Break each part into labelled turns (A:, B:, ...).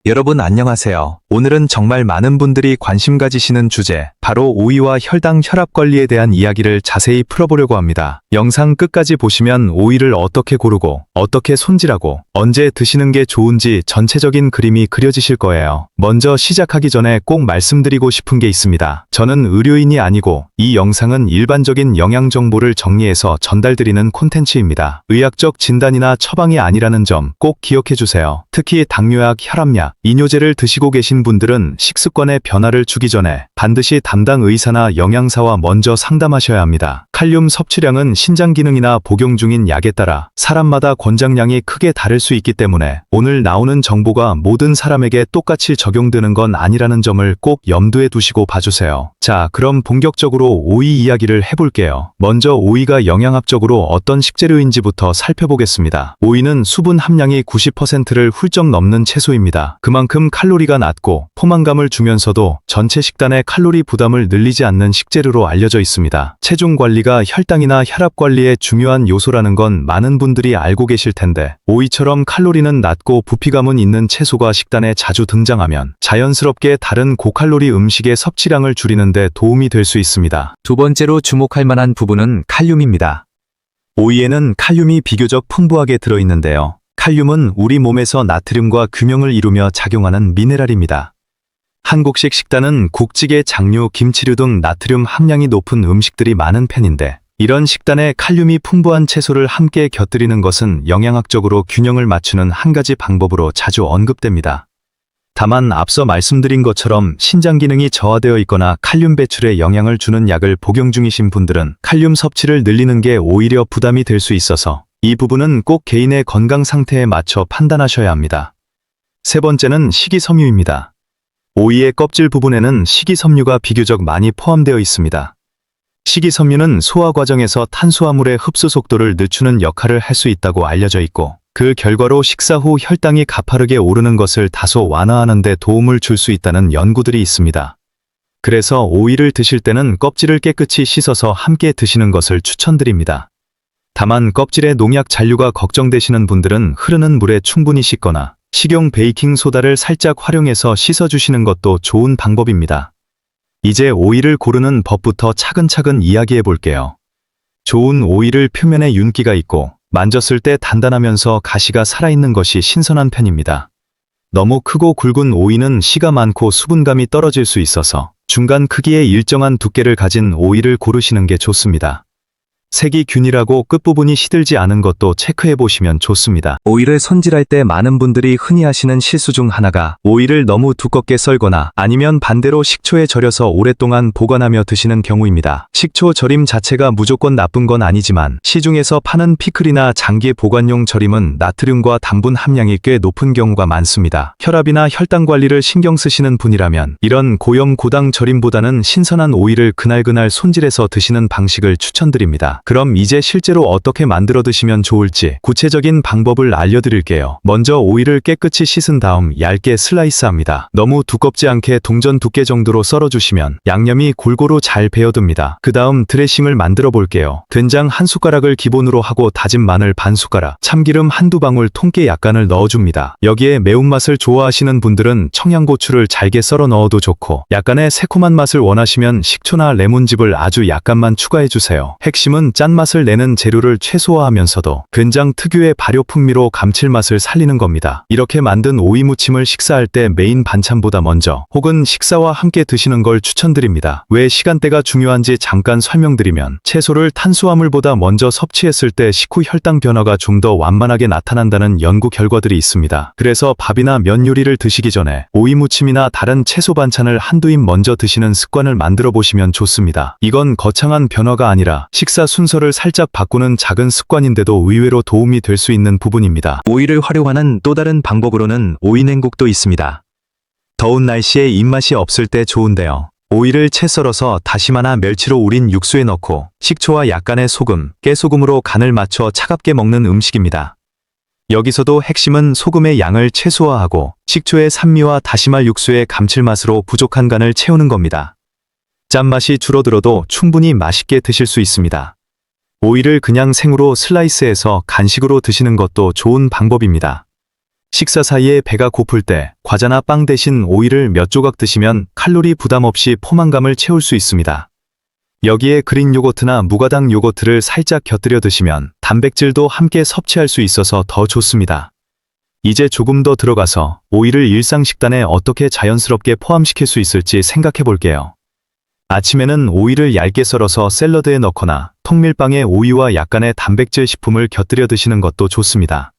A: 여러분 안녕하세요. 오늘은 정말 많은 분들이 관심 가지시는 주제, 바로 오이와 혈당 혈압 관리에 대한 이야기를 자세히 풀어보려고 합니다. 영상 끝까지 보시면 오이를 어떻게 고르고, 어떻게 손질하고, 언제 드시는 게 좋은지 전체적인 그림이 그려지실 거예요. 먼저 시작하기 전에 꼭 말씀드리고 싶은 게 있습니다. 저는 의료인이 아니고 이 영상은 일반적인 영양 정보를 정리해서 전달드리는 콘텐츠입니다. 의학적 진단이나 처방이 아니라는 점 꼭 기억해 주세요. 특히 당뇨약, 혈압약, 이뇨제를 드시고 계신 분들은 식습관의 변화를 주기 전에 반드시 담당 의사나 영양사와 먼저 상담하셔야 합니다. 칼륨 섭취량은 신장 기능이나 복용 중인 약에 따라 사람마다 권장량이 크게 다를 수 있기 때문에 오늘 나오는 정보가 모든 사람에게 똑같이 적용되는 건 아니라는 점을 꼭 염두에 두시고 봐주세요. 자, 그럼 본격적으로 오이 이야기를 해볼게요. 먼저 오이가 영양학적으로 어떤 식재료인지부터 살펴보겠습니다. 오이는 수분 함량이 90%를 훌쩍 넘는 채소입니다. 그만큼 칼로리가 낮고 포만감을 주면서도 전체 식단의 칼로리 부담을 늘리지 않는 식재료로 알려져 있습니다. 체중 관리가 혈당이나 혈압 관리에 중요한 요소라는 건 많은 분들이 알고 계실 텐데, 오이처럼 칼로리는 낮고 부피감은 있는 채소가 식단에 자주 등장하면 자연스럽게 다른 고칼로리 음식의 섭취량을 줄이는 데 도움이 될 수 있습니다.
B: 두 번째로 주목할 만한 부분은 칼륨입니다.
A: 오이에는 칼륨이 비교적 풍부하게 들어있는데요. 칼륨은 우리 몸에서 나트륨과 균형을 이루며 작용하는 미네랄입니다. 한국식 식단은 국찌개, 장류, 김치류 등 나트륨 함량이 높은 음식들이 많은 편인데, 이런 식단에 칼륨이 풍부한 채소를 함께 곁들이는 것은 영양학적으로 균형을 맞추는 한 가지 방법으로 자주 언급됩니다. 다만 앞서 말씀드린 것처럼 신장 기능이 저하되어 있거나 칼륨 배출에 영향을 주는 약을 복용 중이신 분들은 칼륨 섭취를 늘리는 게 오히려 부담이 될 수 있어서 이 부분은 꼭 개인의 건강 상태에 맞춰 판단하셔야 합니다. 세 번째는 식이섬유입니다. 오이의 껍질 부분에는 식이섬유가 비교적 많이 포함되어 있습니다. 식이섬유는 소화 과정에서 탄수화물의 흡수 속도를 늦추는 역할을 할 수 있다고 알려져 있고, 그 결과로 식사 후 혈당이 가파르게 오르는 것을 다소 완화하는 데 도움을 줄 수 있다는 연구들이 있습니다. 그래서 오이를 드실 때는 껍질을 깨끗이 씻어서 함께 드시는 것을 추천드립니다. 다만 껍질에 농약 잔류가 걱정되시는 분들은 흐르는 물에 충분히 씻거나 식용 베이킹 소다를 살짝 활용해서 씻어주시는 것도 좋은 방법입니다. 이제 오이를 고르는 법부터 차근차근 이야기해 볼게요. 좋은 오이를 표면에 윤기가 있고 만졌을 때 단단하면서 가시가 살아있는 것이 신선한 편입니다. 너무 크고 굵은 오이는 씨가 많고 수분감이 떨어질 수 있어서 중간 크기의 일정한 두께를 가진 오이를 고르시는 게 좋습니다. 색이 균일하고 끝부분이 시들지 않은 것도 체크해 보시면 좋습니다.
B: 오이를 손질할 때 많은 분들이 흔히 하시는 실수 중 하나가 오이를 너무 두껍게 썰거나 아니면 반대로 식초에 절여서 오랫동안 보관하며 드시는 경우입니다. 식초 절임 자체가 무조건 나쁜 건 아니지만 시중에서 파는 피클이나 장기 보관용 절임은 나트륨과 당분 함량이 꽤 높은 경우가 많습니다. 혈압이나 혈당 관리를 신경 쓰시는 분이라면 이런 고염 고당 절임보다는 신선한 오이를 그날그날 손질해서 드시는 방식을 추천드립니다. 그럼 이제 실제로 어떻게 만들어 드시면 좋을지 구체적인 방법을 알려드릴게요. 먼저 오이를 깨끗이 씻은 다음 얇게 슬라이스합니다. 너무 두껍지 않게 동전 두께 정도로 썰어주시면 양념이 골고루 잘 배어듭니다. 그 다음 드레싱을 만들어 볼게요. 된장 한 숟가락을 기본으로 하고 다진 마늘 반 숟가락, 참기름 한두 방울, 통깨 약간을 넣어줍니다. 여기에 매운맛을 좋아하시는 분들은 청양고추를 잘게 썰어 넣어도 좋고, 약간의 새콤한 맛을 원하시면 식초나 레몬즙을 아주 약간만 추가해주세요. 핵심은 짠맛을 내는 재료를 최소화하면서도 된장 특유의 발효 풍미로 감칠맛을 살리는 겁니다. 이렇게 만든 오이 무침을 식사할 때 메인 반찬보다 먼저 혹은 식사와 함께 드시는 걸 추천드립니다. 왜 시간대가 중요한지 잠깐 설명드리면, 채소를 탄수화물보다 먼저 섭취했을 때 식후 혈당 변화가 좀 더 완만하게 나타난다는 연구 결과들이 있습니다. 그래서 밥이나 면 요리를 드시기 전에 오이 무침이나 다른 채소 반찬을 한두 입 먼저 드시는 습관을 만들어 보시면 좋습니다. 이건 거창한 변화가 아니라 식사 순서를 살짝 바꾸는 작은 습관인데도 의외로 도움이 될 수 있는 부분입니다. 오이를 활용하는 또 다른 방법으로는 오이 냉국도 있습니다.
A: 더운 날씨에 입맛이 없을 때 좋은데요. 오이를 채 썰어서 다시마나 멸치로 우린 육수에 넣고 식초와 약간의 소금, 깨소금으로 간을 맞춰 차갑게 먹는 음식입니다. 여기서도 핵심은 소금의 양을 최소화하고 식초의 산미와 다시마 육수의 감칠맛으로 부족한 간을 채우는 겁니다. 짠맛이 줄어들어도 충분히 맛있게 드실 수 있습니다. 오이를 그냥 생으로 슬라이스해서 간식으로 드시는 것도 좋은 방법입니다. 식사 사이에 배가 고플 때 과자나 빵 대신 오이를 몇 조각 드시면 칼로리 부담 없이 포만감을 채울 수 있습니다. 여기에 그릭 요거트나 무가당 요거트를 살짝 곁들여 드시면 단백질도 함께 섭취할 수 있어서 더 좋습니다. 이제 조금 더 들어가서 오이를 일상 식단에 어떻게 자연스럽게 포함시킬 수 있을지 생각해 볼게요. 아침에는 오이를 얇게 썰어서 샐러드에 넣거나 통밀빵에 오이와 약간의 단백질 식품을 곁들여 드시는 것도 좋습니다.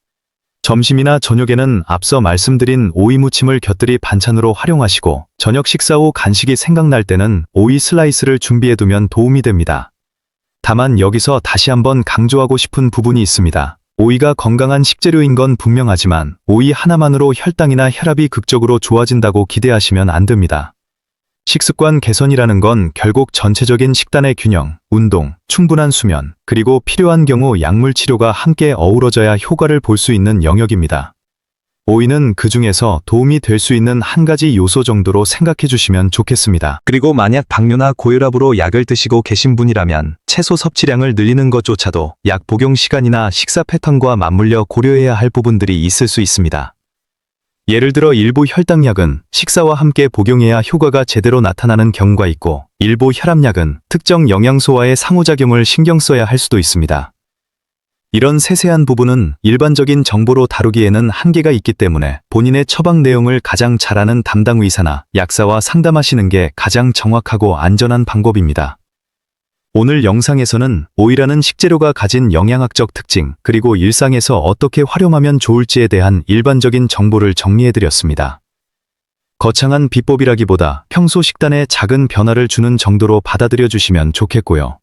A: 점심이나 저녁에는 앞서 말씀드린 오이 무침을 곁들이 반찬으로 활용하시고 저녁 식사 후 간식이 생각날 때는 오이 슬라이스를 준비해두면 도움이 됩니다. 다만 여기서 다시 한번 강조하고 싶은 부분이 있습니다. 오이가 건강한 식재료인 건 분명하지만 오이 하나만으로 혈당이나 혈압이 극적으로 좋아진다고 기대하시면 안 됩니다. 식습관 개선이라는 건 결국 전체적인 식단의 균형, 운동, 충분한 수면, 그리고 필요한 경우 약물 치료가 함께 어우러져야 효과를 볼 수 있는 영역입니다. 오이는 그 중에서 도움이 될 수 있는 한 가지 요소 정도로 생각해 주시면 좋겠습니다.
B: 그리고 만약 당뇨나 고혈압으로 약을 드시고 계신 분이라면 채소 섭취량을 늘리는 것조차도 약 복용 시간이나 식사 패턴과 맞물려 고려해야 할 부분들이 있을 수 있습니다.
A: 예를 들어 일부 혈당약은 식사와 함께 복용해야 효과가 제대로 나타나는 경우가 있고 일부 혈압약은 특정 영양소와의 상호작용을 신경 써야 할 수도 있습니다. 이런 세세한 부분은 일반적인 정보로 다루기에는 한계가 있기 때문에 본인의 처방 내용을 가장 잘 아는 담당 의사나 약사와 상담하시는 게 가장 정확하고 안전한 방법입니다. 오늘 영상에서는 오이라는 식재료가 가진 영양학적 특징, 그리고 일상에서 어떻게 활용하면 좋을지에 대한 일반적인 정보를 정리해드렸습니다. 거창한 비법이라기보다 평소 식단에 작은 변화를 주는 정도로 받아들여 주시면 좋겠고요.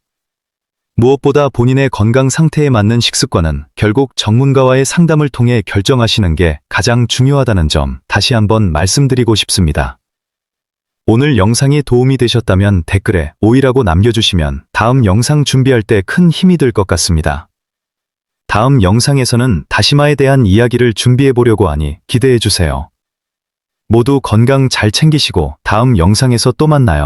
A: 무엇보다 본인의 건강 상태에 맞는 식습관은 결국 전문가와의 상담을 통해 결정하시는 게 가장 중요하다는 점 다시 한번 말씀드리고 싶습니다. 오늘 영상이 도움이 되셨다면 댓글에 오이라고 남겨주시면 다음 영상 준비할 때 큰 힘이 될 것 같습니다. 다음 영상에서는 다시마에 대한 이야기를 준비해 보려고 하니 기대해 주세요. 모두 건강 잘 챙기시고 다음 영상에서 또 만나요.